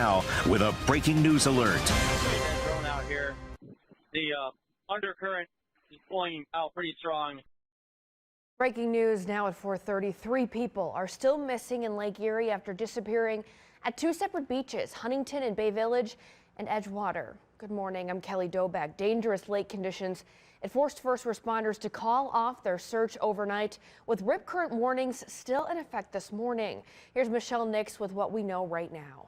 Now with a breaking news alert. Drone out here. The undercurrent is blowing out pretty strong. Breaking news now at 4:30. 3 people are still missing in Lake Erie after disappearing at 2 separate beaches, Huntington and Bay Village and Edgewater. Good morning. I'm Kelly Doback. Dangerous lake conditions. It forced first responders to call off their search overnight, with rip current warnings still in effect this morning. Here's Michelle Nix with what we know right now.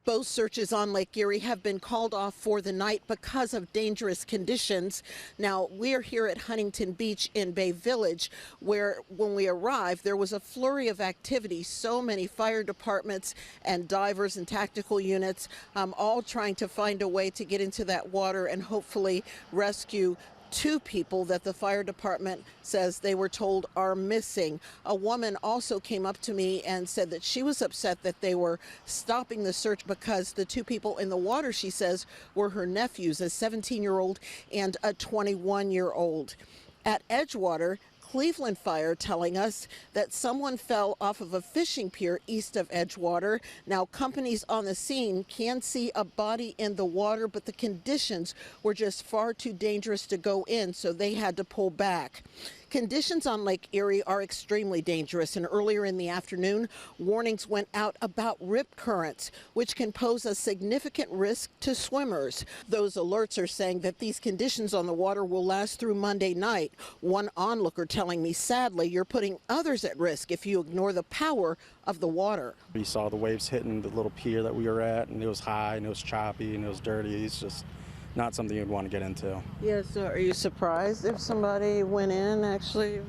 Both searches on Lake Erie have been called off for the night because of dangerous conditions. Now, we're here at Huntington Beach in Bay Village, where when we arrived, there was a flurry of activity. So many fire departments and divers and tactical units all trying to find a way to get into that water and hopefully rescue 2 people that the fire department says they were told are missing. A woman also came up to me and said that she was upset that they were stopping the search because the 2 people in the water, she says, were her nephews, a 17-year-old and a 21-year-old. At Edgewater, Cleveland Fire telling us that someone fell off of a fishing pier east of Edgewater. Now, companies on the scene can see a body in the water, but the conditions were just far too dangerous to go in, so they had to pull back. Conditions on Lake Erie are extremely dangerous, and earlier in the afternoon, warnings went out about rip currents, which can pose a significant risk to swimmers. Those alerts are saying that these conditions on the water will last through Monday night. One onlooker telling me, sadly, you're putting others at risk if you ignore the power of the water. We saw the waves hitting the little pier that we were at, and it was high, and it was choppy, and it was dirty. It's just not something you'd want to get into. Yes, so are you surprised if somebody went in actually?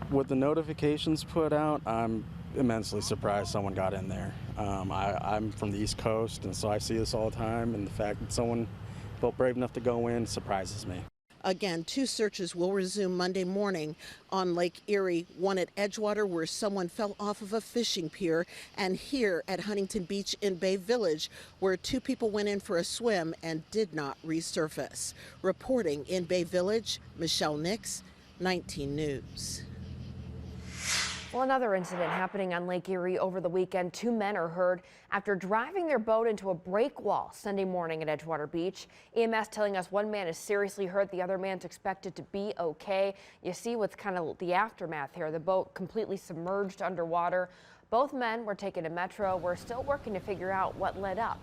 With the notifications put out, I'm immensely surprised someone got in there. I'm from the East Coast, and so I see this all the time, and the fact that someone felt brave enough to go in surprises me. Again, 2 searches will resume Monday morning on Lake Erie, one at Edgewater where someone fell off of a fishing pier, and here at Huntington Beach in Bay Village where 2 people went in for a swim and did not resurface. Reporting in Bay Village, Michelle Nix, 19 News. Well, another incident happening on Lake Erie over the weekend. 2 men are heard after driving their boat into a break wall Sunday morning at Edgewater Beach. EMS telling us 1 man is seriously hurt. The other man's expected to be okay. You see what's kind of the aftermath here. The boat completely submerged underwater. Both men were taken to Metro. We're still working to figure out what led up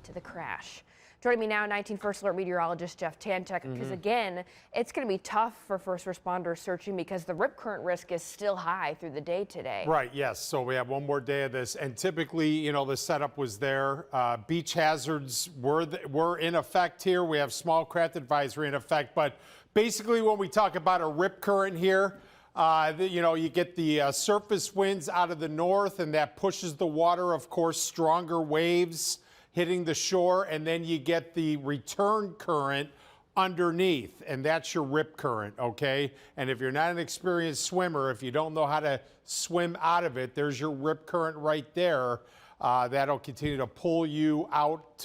to the crash. Joining me now, 19 First Alert meteorologist Jeff Tanchek, because again, it's going to be tough for first responders searching because the rip current risk is still high through the day today. Right, yes. So we have 1 more day of this, and typically, you know, the setup was there. Beach hazards were in effect here. We have small craft advisory in effect, but basically when we talk about a rip current here, you know, you get the surface winds out of the north, and that pushes the water, of course, stronger waves hitting the shore, and then you get the return current underneath, and that's your rip current, okay? And if you're not an experienced swimmer, if you don't know how to swim out of it, there's your rip current right there. That'll continue to pull you out